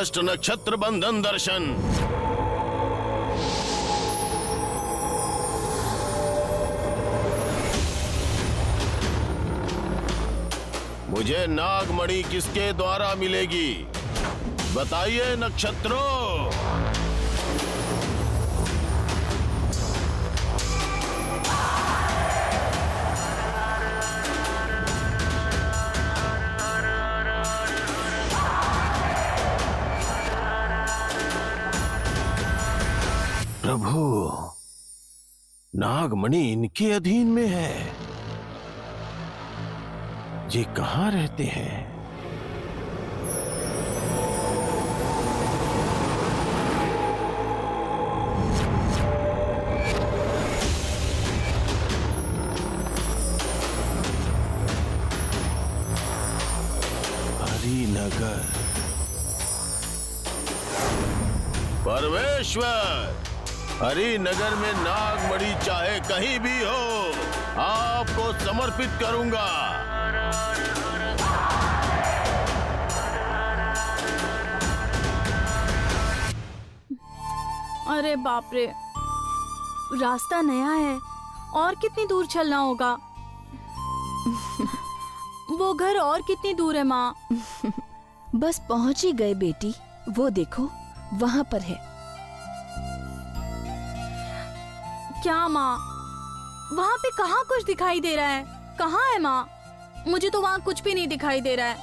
अष्ट नक्षत्र बंधन दर्शन। मुझे नागमणि किसके द्वारा मिलेगी, बताइए नक्षत्रों। प्रभु, नागमणि इनके अधीन में है। ये कहाँ रहते हैं? हरिनगर। परमेश्वर, हरिनगर में नागमणि चाहे कहीं भी हो, आपको समर्पित करूंगा। अरे बाप रे, रास्ता नया है और कितनी दूर चलना होगा। वो घर और कितनी दूर है माँ? बस पहुंच ही गए बेटी, वो देखो वहां पर है। क्या माँ, वहाँ पे कहाँ कुछ दिखाई दे रहा है? कहाँ है माँ? मुझे तो वहाँ कुछ भी नहीं दिखाई दे रहा है।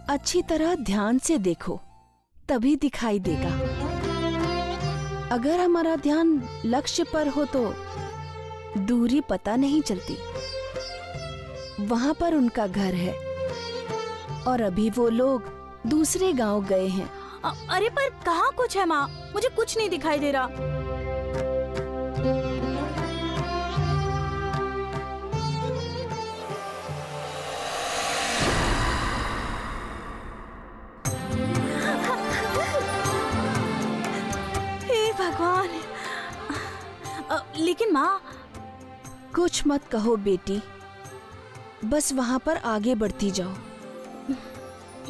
अच्छी तरह ध्यान से देखो, तभी दिखाई देगा। अगर हमारा ध्यान लक्ष्य पर हो तो दूरी पता नहीं चलती। वहां पर उनका घर है और अभी वो लोग दूसरे गांव गए हैं। अरे पर कहाँ कुछ है माँ? मुझे कुछ नहीं दिखाई दे रहा। हे भगवान। लेकिन माँ। कुछ मत कहो बेटी, बस वहां पर आगे बढ़ती जाओ।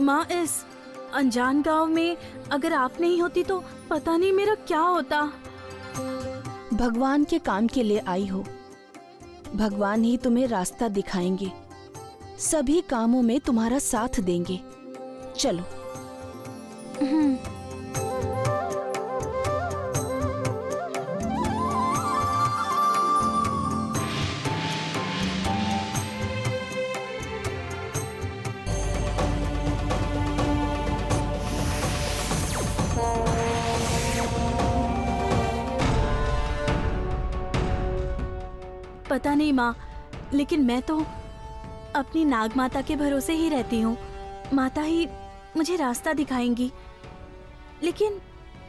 माँ, इस अनजान गांव में अगर आप नहीं होती तो पता नहीं मेरा क्या होता। भगवान के काम के लिए आई हो, भगवान ही तुम्हें रास्ता दिखाएंगे, सभी कामों में तुम्हारा साथ देंगे। चलो। पता नहीं माँ, लेकिन मैं तो अपनी नाग माता के भरोसे ही रहती हूँ। माता ही मुझे रास्ता दिखाएंगी। लेकिन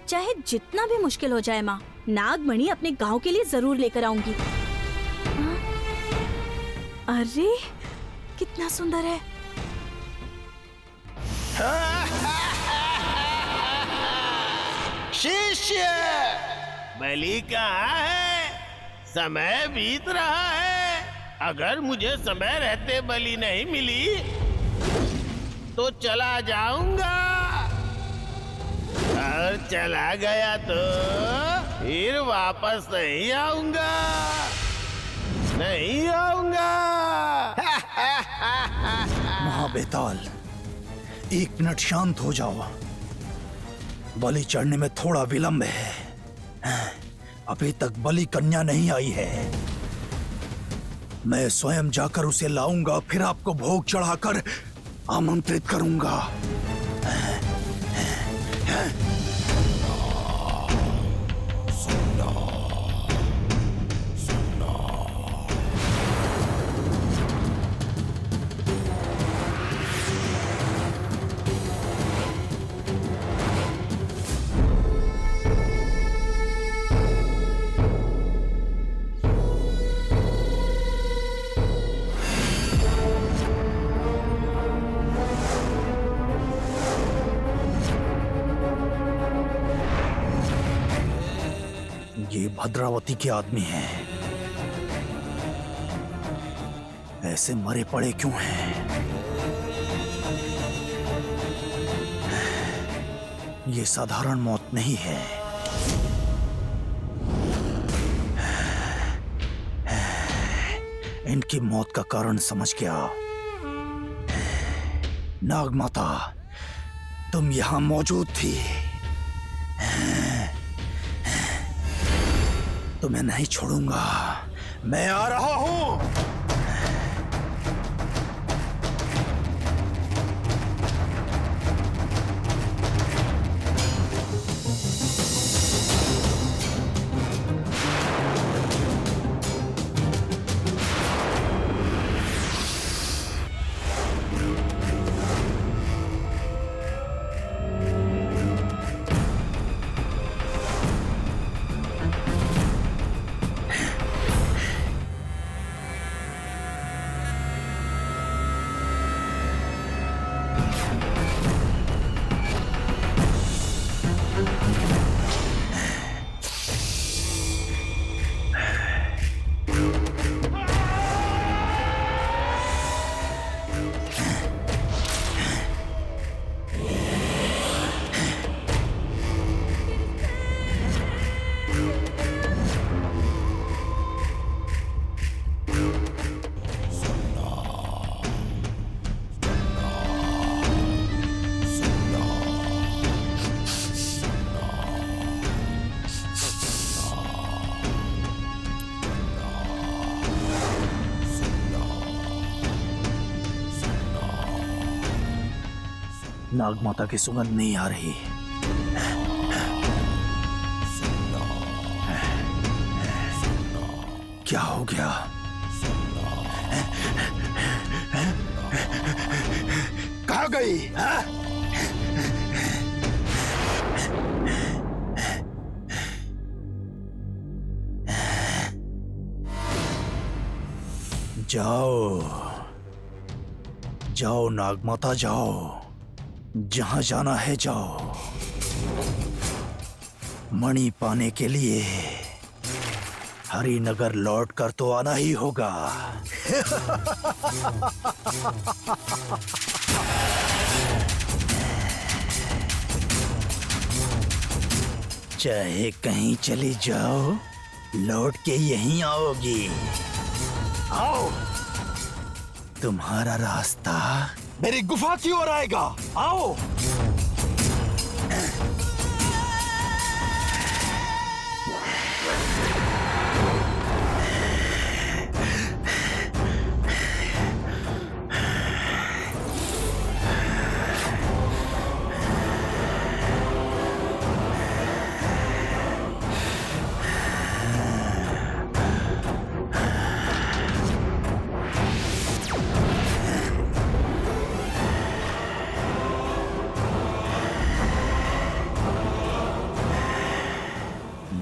चाहे जितना भी मुश्किल हो जाए माँ, नागमणि अपने गांव के लिए जरूर लेकर आऊंगी। अरे कितना सुंदर है। शिष्य, बलि कहाँ है? समय बीत रहा है। अगर मुझे समय रहते बलि नहीं मिली तो चला जाऊंगा, और चला गया तो फिर वापस नहीं आऊंगा, नहीं आऊंगा। महाबेताल, 1 मिनट शांत हो जाओ। बलि चढ़ने में थोड़ा विलंब है। अभी तक बलि कन्या नहीं आई है। मैं स्वयं जाकर उसे लाऊंगा, फिर आपको भोग चढ़ाकर आमंत्रित करूंगा। ये भद्रावती के आदमी हैं। ऐसे मरे पड़े क्यों हैं? ये साधारण मौत नहीं है। इनकी मौत का कारण समझ गया। नागमाता, तुम यहां मौजूद थी। तुम्हें नहीं छोड़ूंगा। मैं आ रहा हूं। नागमाता की सुगंध नहीं आ रही। क्या हो गया? कहाँ गई? जाओ जाओ नागमाता, जाओ, जहां जाना है जाओ। मणि पाने के लिए हरिनगर लौट कर तो आना ही होगा। चाहे कहीं चली जाओ, लौट के यहीं आओगी। आओ, तुम्हारा रास्ता मेरी गुफा की ओर आएगा। आओ।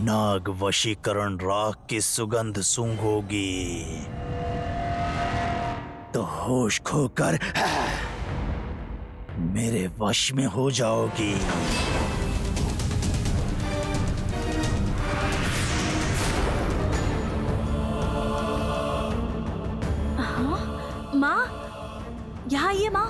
नाग वशीकरण राख की सुगंध सूंघोगी तो होश खोकर मेरे वश में हो जाओगी। हाँ? माँ, यहाँ ये माँ।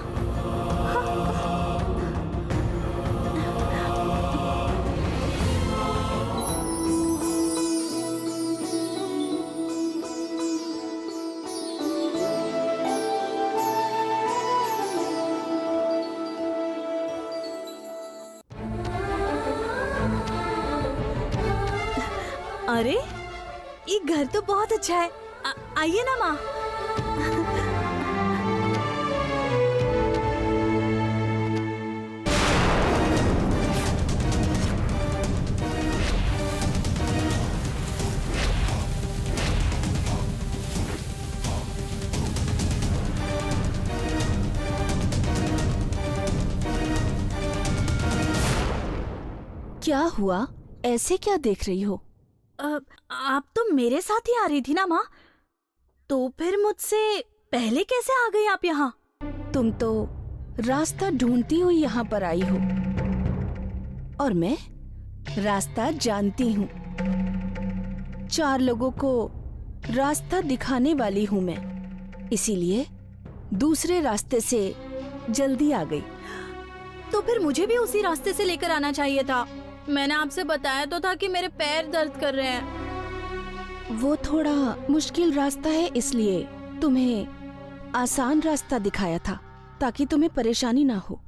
अरे, ये घर तो बहुत अच्छा है। आइए ना माँ। क्या हुआ? ऐसे क्या देख रही हो? आप तो मेरे साथ ही आ रही थी ना माँ, तो फिर मुझसे पहले कैसे आ गई आप यहाँ? तुम तो रास्ता ढूंढती हुई यहाँ पर आई हो और मैं रास्ता जानती हूँ। 4 लोगों को रास्ता दिखाने वाली हूँ मैं, इसीलिए दूसरे रास्ते से जल्दी आ गई। तो फिर मुझे भी उसी रास्ते से लेकर आना चाहिए था। मैंने आपसे बताया तो था कि मेरे पैर दर्द कर रहे हैं। वो थोड़ा मुश्किल रास्ता है, इसलिए तुम्हें आसान रास्ता दिखाया था ताकि तुम्हें परेशानी ना हो।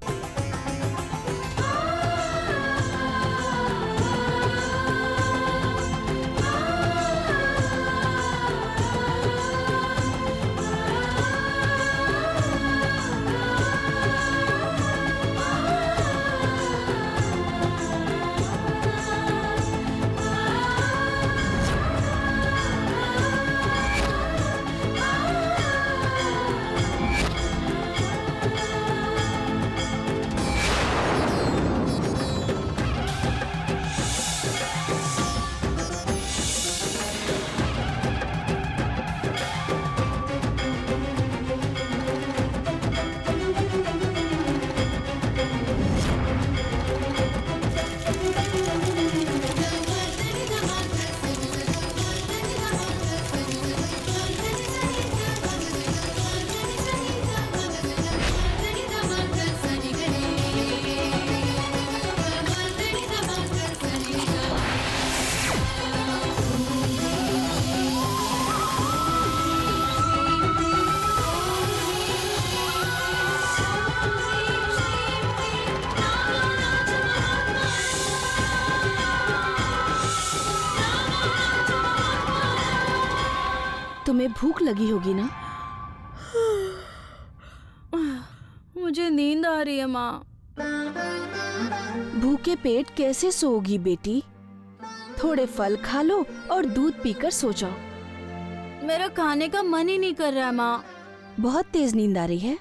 तुम्हें भूख लगी होगी ना? मुझे नींद आ रही है माँ। भूखे पेट कैसे सोओगी बेटी? थोड़े फल खा लो और दूध पीकर सो जाओ। मेरा खाने का मन ही नहीं कर रहा है माँ। बहुत तेज नींद आ रही है।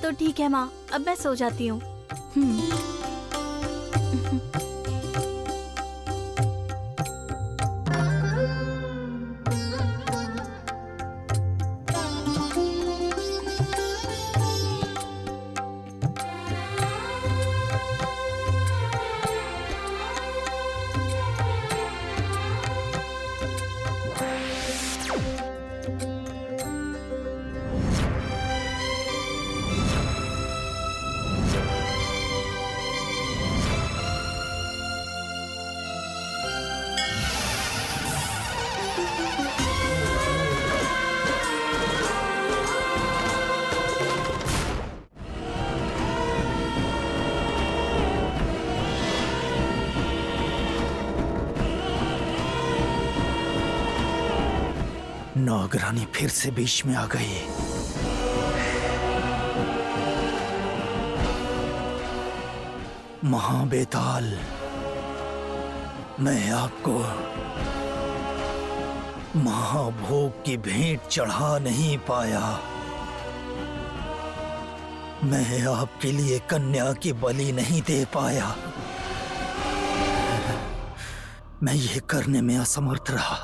तो ठीक है माँ, अब मैं सो जाती हूँ। नागरानी फिर से बीच में आ गई। महाबेताल, मैं आपको महाभोग की भेंट चढ़ा नहीं पाया। मैं आपके लिए कन्या की बलि नहीं दे पाया। मैं ये करने में असमर्थ रहा।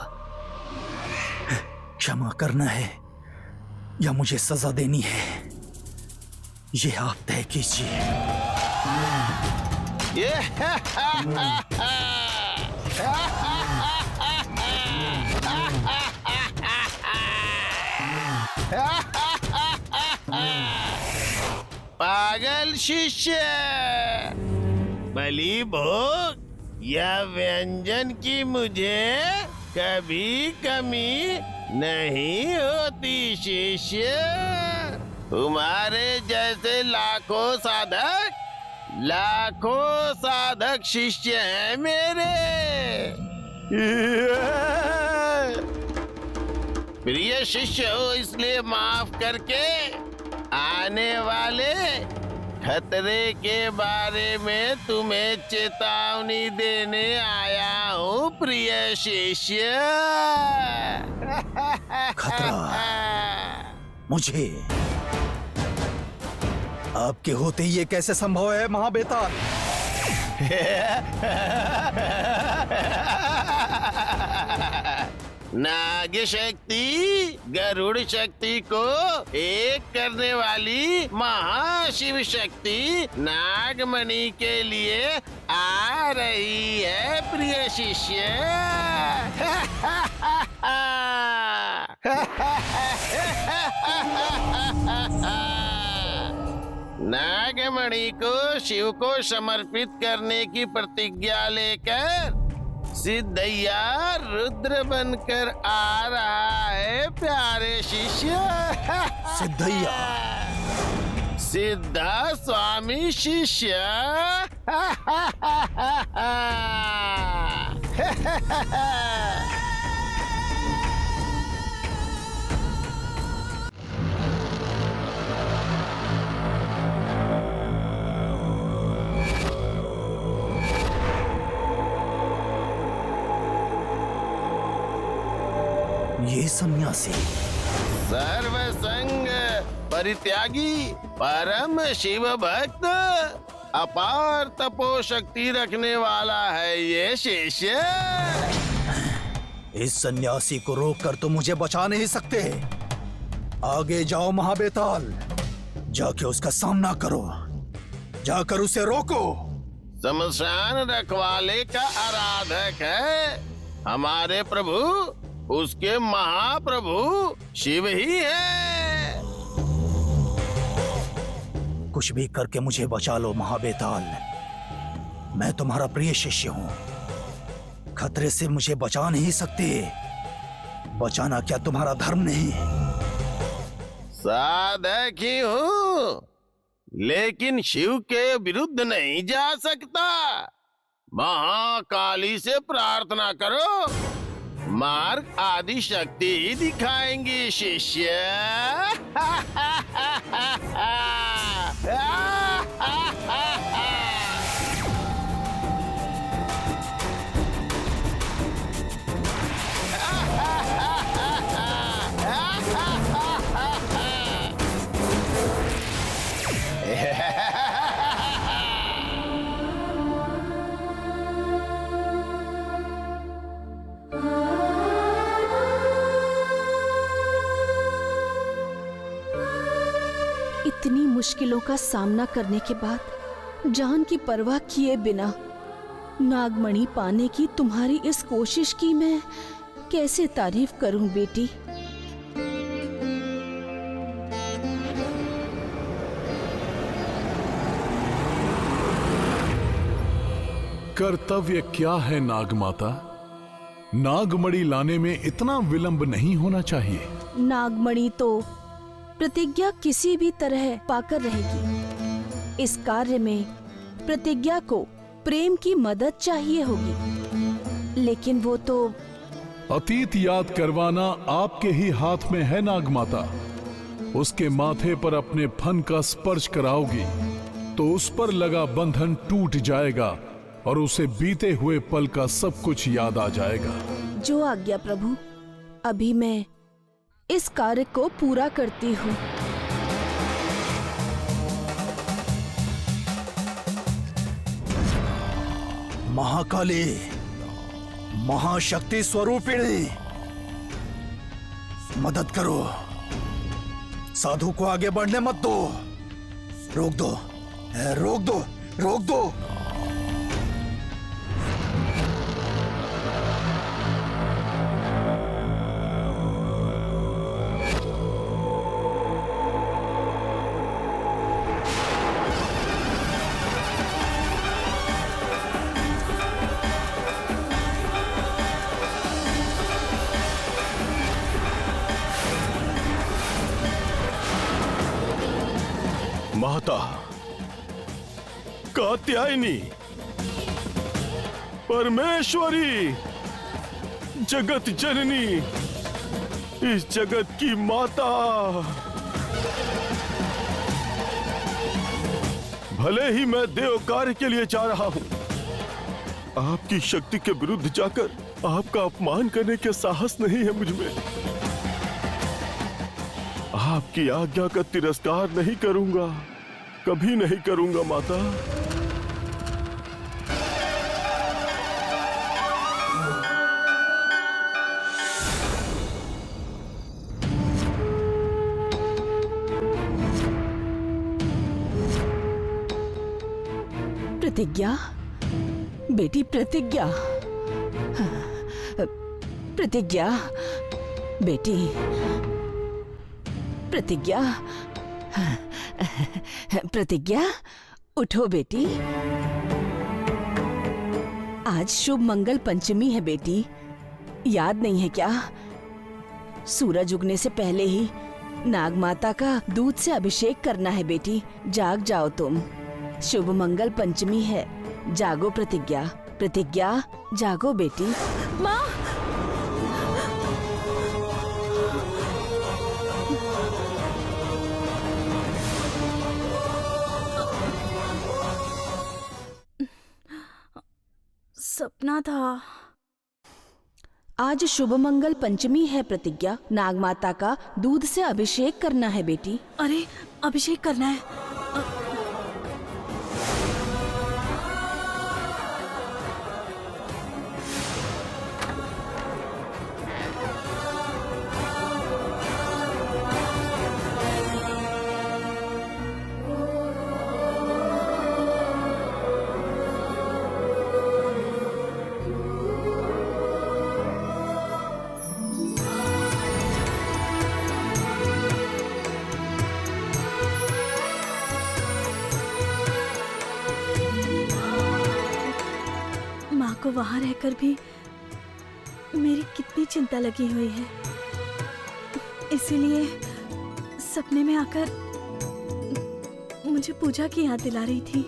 क्षमा करना है या मुझे सजा देनी है, ये आप तय कीजिए। पागल शिष्य, बलि भोग या व्यंजन की मुझे कभी कमी नहीं होती शिष्य। तुम्हारे जैसे लाखों साधक शिष्य हैं मेरे। प्रिय शिष्य हो इसलिए माफ करके आने वाले खतरे के बारे में तुम्हें चेतावनी देने आया हूँ प्रिय शिष्य। खतरा मुझे? आपके होते ये कैसे संभव है महाबेताल? नाग शक्ति गरुड़ शक्ति को एक करने वाली महाशिव शक्ति नागमणि के लिए आ रही है प्रिय शिष्य। नागमणि को शिव को समर्पित करने की प्रतिज्ञा लेकर सिद्धैया रुद्र बनकर आ रहा है प्यारे शिष्य। सिद्धैया, सिद्धा स्वामी शिष्य। ये सन्यासी सर्वसंग परित्यागी परम शिव भक्त अपार तपो शक्ति रखने वाला है ये शिष्य। इस सन्यासी को रोककर तो मुझे बचा नहीं सकते। आगे जाओ महाबेताल, जाके उसका सामना करो, जाकर उसे रोको। शमशान रखवाले का आराधक है हमारे प्रभु, उसके महाप्रभु शिव ही है। कुछ भी करके मुझे बचा लो महाबेताल, मैं तुम्हारा प्रिय शिष्य हूँ। खतरे से मुझे बचा नहीं सकते। बचाना क्या तुम्हारा धर्म नहीं? साधक ही हूँ, लेकिन शिव के विरुद्ध नहीं जा सकता। महाकाली से प्रार्थना करो, मार्ग आदि शक्ति दिखाएंगी शिष्य। इतनी मुश्किलों का सामना करने के बाद जान की परवाह किए बिना नागमणि पाने की तुम्हारी इस कोशिश की मैं कैसे तारीफ करूं बेटी। कर्तव्य क्या है नागमाता? नागमणि लाने में इतना विलंब नहीं होना चाहिए। नागमणि तो प्रतिज्ञा किसी भी तरह पाकर रहेगी। इस कार्य में प्रतिज्ञा को प्रेम की मदद चाहिए होगी, लेकिन वो तो अतीत याद करवाना आपके ही हाथ में है नागमाता। उसके माथे पर अपने फन का स्पर्श कराओगी तो उस पर लगा बंधन टूट जाएगा और उसे बीते हुए पल का सब कुछ याद आ जाएगा। जो आज्ञा प्रभु। अभी मैं इस कार्य को पूरा करती हूँ। महाकाली, महाशक्ति स्वरूपिणी, मदद करो। साधु को आगे बढ़ने मत दो। रोक दो, रोक दो, रोक दो। माता कात्यायनी, परमेश्वरी, जगत जननी, इस जगत की माता, भले ही मैं देव कार्य के लिए जा रहा हूं, आपकी शक्ति के विरुद्ध जाकर आपका अपमान करने के साहस नहीं है मुझमें। आपकी आज्ञा का तिरस्कार नहीं करूंगा, कभी नहीं करूंगा माता। प्रतिज्ञा, बेटी प्रतिज्ञा, प्रतिज्ञा, बेटी प्रतिज्ञा, प्रतिज्ञा, उठो बेटी। आज शुभ मंगल पंचमी है बेटी, याद नहीं है क्या? सूरज उगने से पहले ही नाग माता का दूध से अभिषेक करना है बेटी। जाग जाओ तुम, शुभ मंगल पंचमी है। जागो प्रतिज्ञा, प्रतिज्ञा जागो बेटी। माँ, सपना था। आज शुभ मंगल पंचमी है प्रतिज्ञा, नाग माता का दूध से अभिषेक करना है बेटी। अरे अभिषेक करना है। माँ को वहां रहकर भी मेरी कितनी चिंता लगी हुई है, इसीलिए सपने में आकर मुझे पूजा की याद दिला रही थी।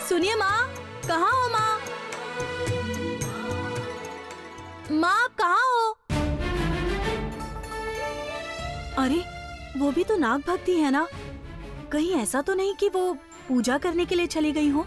सुनिए माँ, कहाँ हो माँ? माँ कहाँ हो? अरे वो भी तो नाग भक्ति है ना, कहीं ऐसा तो नहीं कि वो पूजा करने के लिए चली गई हो?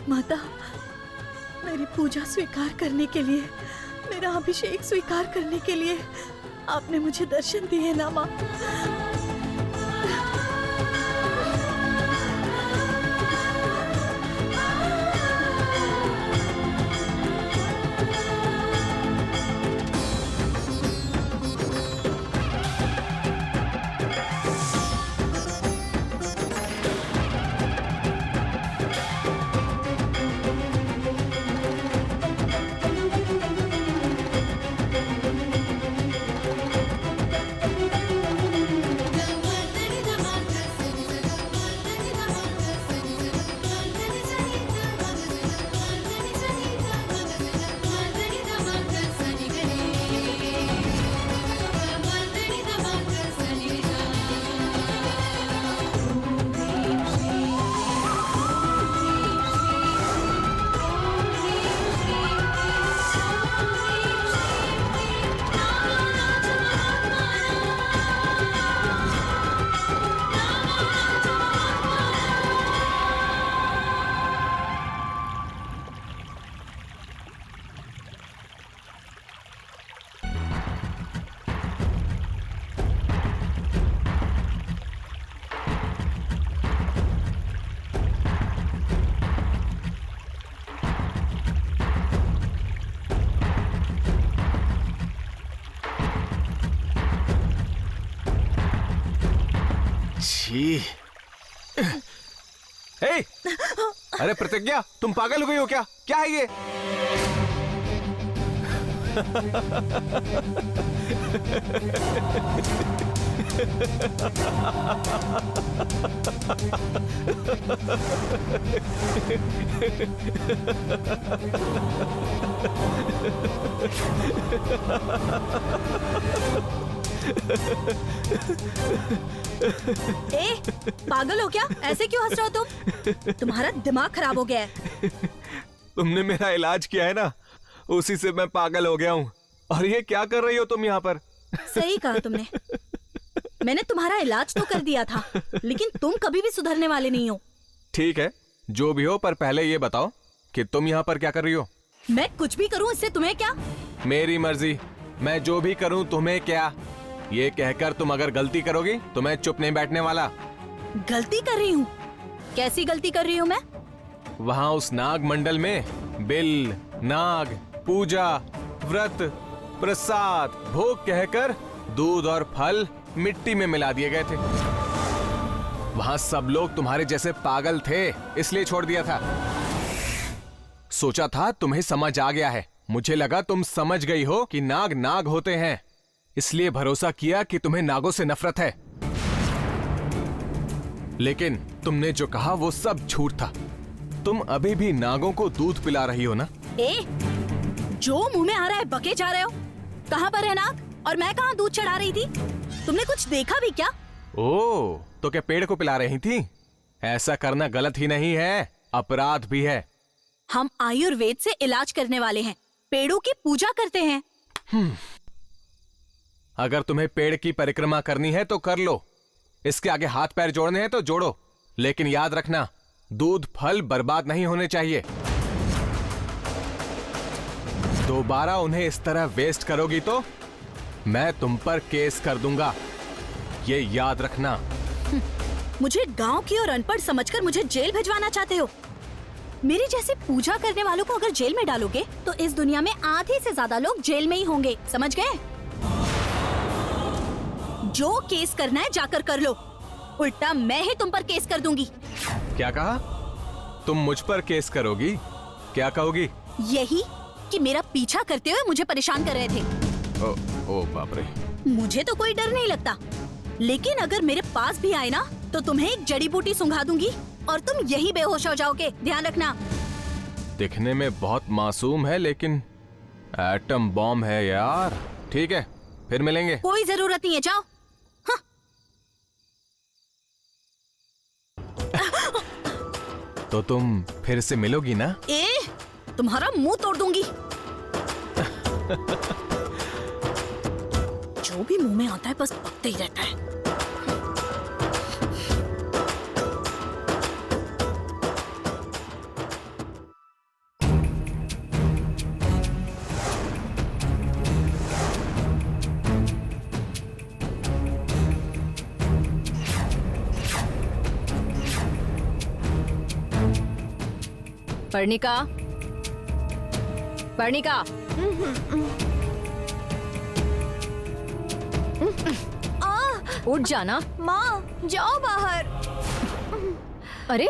नागमाता, मेरी पूजा स्वीकार करने के लिए, मेरा अभिषेक स्वीकार करने के लिए आपने मुझे दर्शन दिए ना माँ। छी, हे! अरे प्रतिज्ञा, तुम पागल हो गई हो क्या? क्या है ये? ए, पागल हो क्या? ऐसे क्यों हंस रहे हो तुम? तुम्हारा दिमाग खराब हो गया है। तुमने मेरा इलाज किया है ना, उसी से मैं पागल हो गया हूँ। और ये क्या कर रही हो तुम यहाँ पर? सही कहा तुमने। मैंने तुम्हारा इलाज तो कर दिया था, लेकिन तुम कभी भी सुधरने वाले नहीं हो। ठीक है, जो भी हो, पर पहले ये बताओ कि तुम यहाँ पर क्या कर रही हो? मैं कुछ भी करूँ इससे तुम्हें क्या? मेरी मर्जी, मैं जो भी करूँ तुम्हें क्या? ये कहकर तुम अगर गलती करोगी तो मैं चुप नहीं बैठने वाला। गलती कर रही हूँ? कैसी गलती कर रही हूँ मैं? वहाँ उस नाग मंडल में बिल, नाग, पूजा, व्रत, प्रसाद, भोग कहकर दूध और फल मिट्टी में मिला दिए गए थे। वहाँ सब लोग तुम्हारे जैसे पागल थे, इसलिए छोड़ दिया था। सोचा था तुम्हें समझ आ गया है। मुझे लगा तुम समझ गई हो कि नाग नाग होते हैं, इसलिए भरोसा किया कि तुम्हें नागों से नफरत है। लेकिन तुमने जो कहा वो सब झूठ था। तुम अभी भी नागों को दूध पिला रही हो ना? ए, जो मुंह में आ रहा है बके जा रहे हो। कहाँ पर है नाग और मैं कहाँ दूध चढ़ा रही थी? तुमने कुछ देखा भी क्या? ओह, तो क्या पेड़ को पिला रही थी? ऐसा करना गलत ही नहीं है, अपराध भी है। हम आयुर्वेद से इलाज करने वाले हैं, पेड़ों की पूजा करते हैं। अगर तुम्हें पेड़ की परिक्रमा करनी है तो कर लो, इसके आगे हाथ पैर जोड़ने हैं तो जोड़ो, लेकिन याद रखना दूध फल बर्बाद नहीं होने चाहिए। दोबारा उन्हें इस तरह वेस्ट करोगी तो मैं तुम पर केस कर दूंगा, ये याद रखना। मुझे गांव की और अनपढ़ समझकर मुझे जेल भिजवाना चाहते हो? मेरी जैसी पूजा करने वालों को अगर जेल में डालोगे तो इस दुनिया में आधे से ज्यादा लोग जेल में ही होंगे, समझ गए? जो केस करना है जाकर कर लो, उल्टा मैं ही तुम पर केस कर दूंगी। क्या कहा? तुम मुझ पर केस करोगी? क्या कहोगी? यही कि मेरा पीछा करते हुए मुझे परेशान कर रहे थे। ओ बाप रे। मुझे तो कोई डर नहीं लगता, लेकिन अगर मेरे पास भी आए ना तो तुम्हें एक जड़ी बूटी सुंघा दूंगी और तुम यही बेहोश हो जाओगे, ध्यान रखना। दिखने में बहुत मासूम है लेकिन एटम बॉम्ब है यार। ठीक है, फिर मिलेंगे। कोई जरूरत नहीं है, जाओ। हाँ। तो तुम फिर से मिलोगी ना? तुम्हारा मुंह तोड़ दूंगी। जो भी मुंह में आता है बस पकते ही रहता है। पर्णिका, पर्णिका, उठ जाना। माँ जाओ बाहर। अरे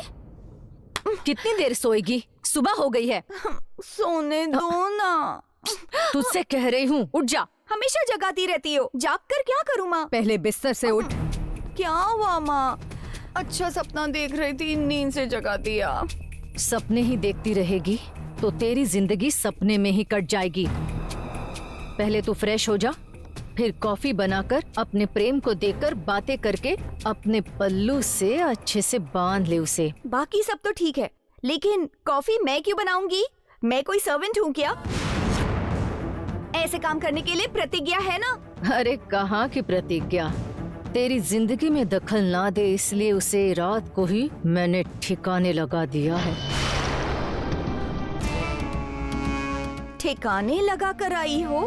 कितनी देर सोएगी? सुबह हो गई है। सोने दो ना। तुझसे कह रही हूँ उठ जा। हमेशा जगाती रहती हो, जाग कर क्या करूँ माँ? पहले बिस्तर से उठ। क्या हुआ माँ? अच्छा सपना देख रही थी, नींद से जगा दिया। सपने ही देखती रहेगी तो तेरी जिंदगी सपने में ही कट जाएगी। पहले तू फ्रेश हो जा, फिर कॉफी बनाकर अपने प्रेम को देकर बातें करके अपने पल्लू से अच्छे से बांध ले उसे। बाकी सब तो ठीक है, लेकिन कॉफी मैं क्यों बनाऊंगी? मैं कोई सर्वेंट हूँ क्या? ऐसे काम करने के लिए प्रतिज्ञा है ना। अरे कहाँ की प्रतिज्ञा, तेरी जिंदगी में दखल ना दे इसलिए उसे रात को ही मैंने ठिकाने लगा दिया है। ठिकाने लगा कर आई हो?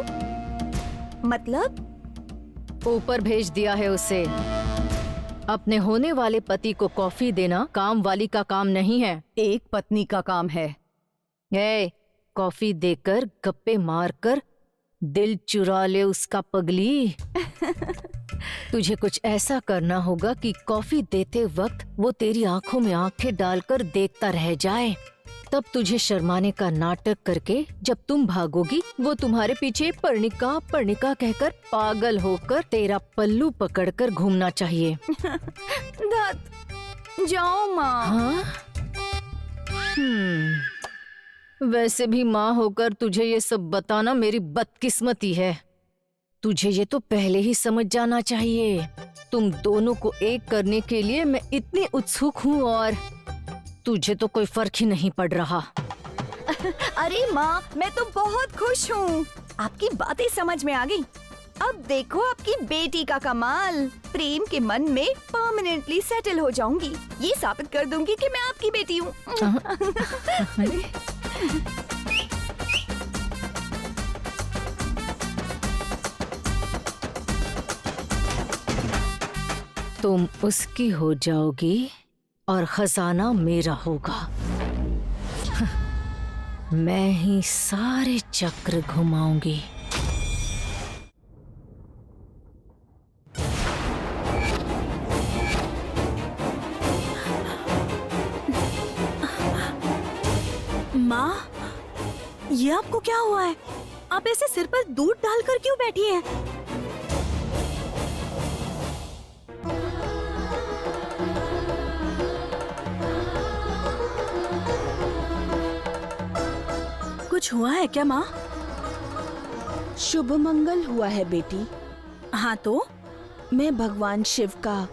मतलब? ऊपर भेज दिया है उसे। अपने होने वाले पति को कॉफी देना काम वाली का काम नहीं है, एक पत्नी का काम है। ए, कॉफी देकर गप्पे मारकर दिल चुरा ले उसका पगली। तुझे कुछ ऐसा करना होगा कि कॉफी देते वक्त वो तेरी आंखों में आंखें डालकर देखता रह जाए। तब तुझे शर्माने का नाटक करके जब तुम भागोगी वो तुम्हारे पीछे पर्णिका पर्णिका कहकर पागल होकर तेरा पल्लू पकड़कर घूमना चाहिए। जाओ माँ। हाँ? वैसे भी माँ होकर तुझे ये सब बताना मेरी बदकिस्मती है। तुझे ये तो पहले ही समझ जाना चाहिए। तुम दोनों को एक करने के लिए मैं इतनी उत्सुक हूँ और तुझे तो कोई फर्क ही नहीं पड़ रहा। अरे माँ, मैं तो बहुत खुश हूँ। आपकी बातें समझ में आ गई। अब देखो आपकी बेटी का कमाल। प्रेम के मन में परमानेंटली सेटल हो जाऊंगी। ये साबित कर दूंगी कि मैं आपकी बेटी हूँ। तुम उसकी हो जाओगी और खजाना मेरा होगा। मैं ही सारे चक्र घुमाऊंगी। माँ, ये आपको क्या हुआ है? आप ऐसे सिर पर दूध डालकर क्यों बैठी हैं? कुछ हुआ है क्या माँ? शुभ मंगल हुआ है बेटी। हाँ तो? मैं भगवान शिव का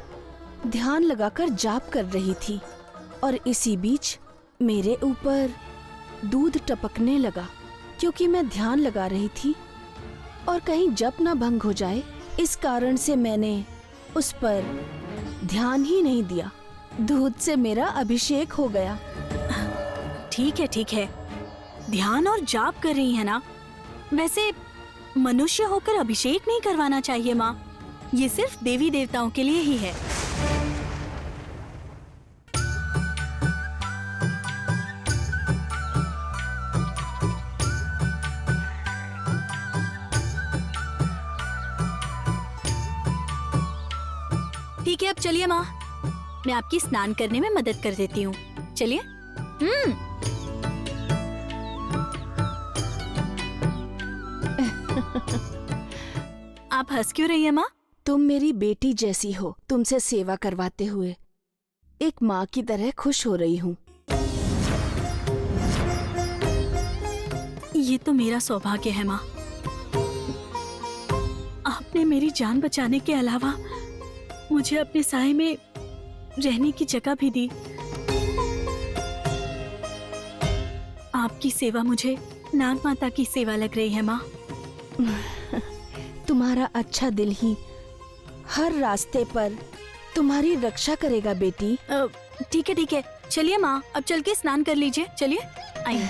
ध्यान लगाकर जाप कर रही थी और इसी बीच मेरे ऊपर दूध टपकने लगा क्योंकि मैं ध्यान लगा रही थी और कहीं जप न भंग हो जाए, इस कारण से मैंने उस पर ध्यान ही नहीं दिया। दूध से मेरा अभिषेक हो गया। ठीक है ठीक है, ध्यान और जाप कर रही है ना। वैसे मनुष्य होकर अभिषेक नहीं करवाना चाहिए माँ, ये सिर्फ देवी देवताओं के लिए ही है। ठीक है, अब चलिए माँ, मैं आपकी स्नान करने में मदद कर देती हूँ। चलिए। आप हंस क्यों रही है माँ? तुम मेरी बेटी जैसी हो, तुमसे सेवा करवाते हुए एक माँ की तरह खुश हो रही हूँ। ये तो मेरा सौभाग्य है माँ। आपने मेरी जान बचाने के अलावा मुझे अपने साए में रहने की जगह भी दी। आपकी सेवा मुझे नाग माता की सेवा लग रही है माँ। तुम्हारा अच्छा दिल ही हर रास्ते पर तुम्हारी रक्षा करेगा बेटी। ठीक है, चलिए माँ, अब चल के स्नान कर लीजिए। चलिए, आइए।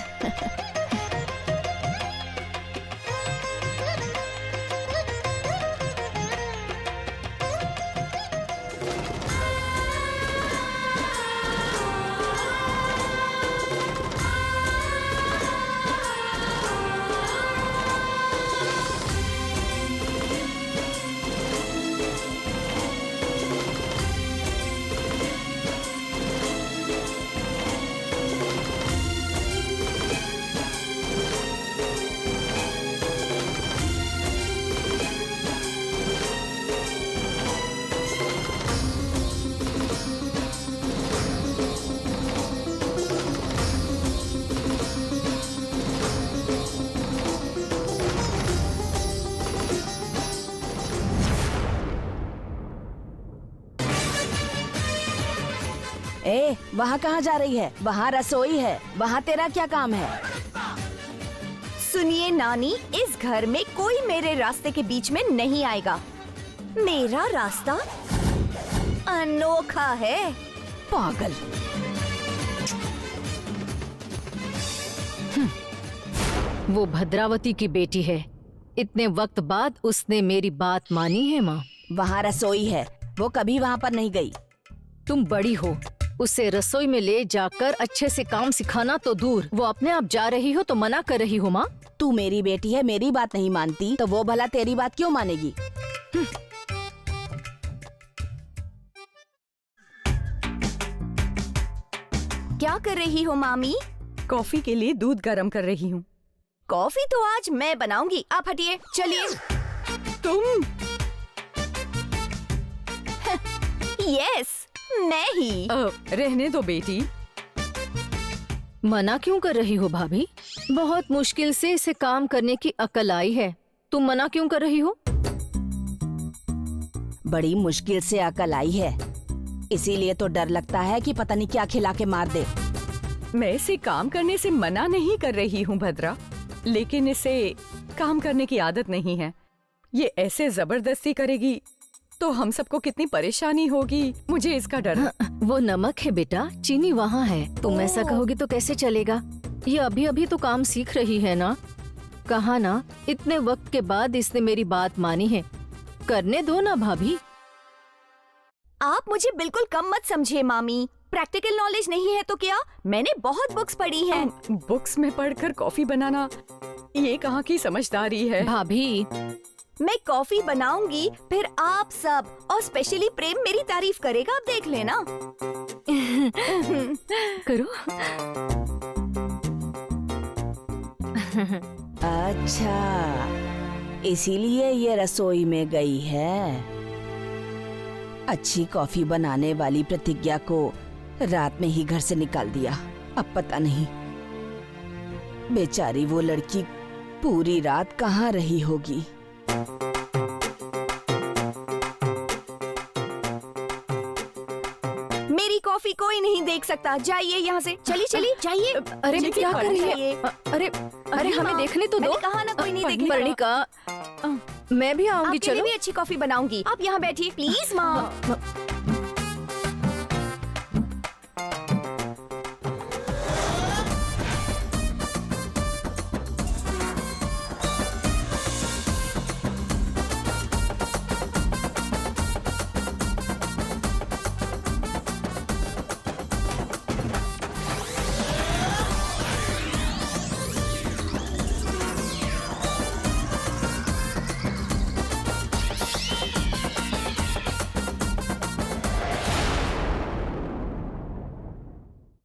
ए, वहाँ कहाँ जा रही है? वहाँ रसोई है, वहाँ तेरा क्या काम है? सुनिए नानी, इस घर में कोई मेरे रास्ते के बीच में नहीं आएगा। मेरा रास्ता अनोखा है। पागल। वो भद्रावती की बेटी है। इतने वक्त बाद उसने मेरी बात मानी है माँ। वहाँ रसोई है, वो कभी वहाँ पर नहीं गई। तुम बड़ी हो, उसे रसोई में ले जाकर अच्छे से काम सिखाना तो दूर, वो अपने आप जा रही हो तो मना कर रही हो माँ। तू मेरी बेटी है, मेरी बात नहीं मानती तो वो भला तेरी बात क्यों मानेगी? क्या कर रही हो मामी? कॉफी के लिए दूध गर्म कर रही हूँ। कॉफी तो आज मैं बनाऊंगी, आप हटिए, चलिए। तुम? यस, मैं ही। रहने दो बेटी। मना क्यों कर रही हो भाभी? बहुत मुश्किल से इसे काम करने की अकल आई है, तुम मना क्यों कर रही हो? बड़ी मुश्किल से अकल आई है, इसीलिए तो डर लगता है कि पता नहीं क्या खिला के मार दे। मैं इसे काम करने से मना नहीं कर रही हूँ भद्रा, लेकिन इसे काम करने की आदत नहीं है। ये ऐसे जबरदस्ती करेगी तो हम सबको कितनी परेशानी होगी, मुझे इसका डर है। वो नमक है बेटा, चीनी वहाँ है। तुम ऐसा कहोगी तो कैसे चलेगा? ये अभी अभी तो काम सीख रही है ना। कहा ना, इतने वक्त के बाद इसने मेरी बात मानी है, करने दो ना भाभी। आप मुझे बिल्कुल कम मत समझिए मामी। प्रैक्टिकल नॉलेज नहीं है तो क्या, मैंने बहुत बुक्स पढ़ी हैं। बुक्स में पढ़कर कॉफी बनाना, ये कहाँ की समझदारी है? भाभी, मैं कॉफी बनाऊंगी, फिर आप सब और स्पेशली प्रेम मेरी तारीफ करेगा, आप देख लेना। करो। अच्छा, इसीलिए ये रसोई में गई है। अच्छी कॉफी बनाने वाली प्रतिज्ञा को रात में ही घर से निकाल दिया। अब पता नहीं बेचारी वो लड़की पूरी रात कहाँ रही होगी। मेरी कॉफी कोई नहीं देख सकता, जाइए यहाँ से। चलिए चलिए जाइए। अरे ये क्या क्या कर रही है? जाइए। अरे हमें माँ, देखने तो दो। मैंने कहा ना कोई नहीं देखेगा। परिणिका, मैं भी आऊंगी, आपके लिए चलो। भी अच्छी कॉफी बनाऊंगी, आप यहाँ बैठिए प्लीज माँ।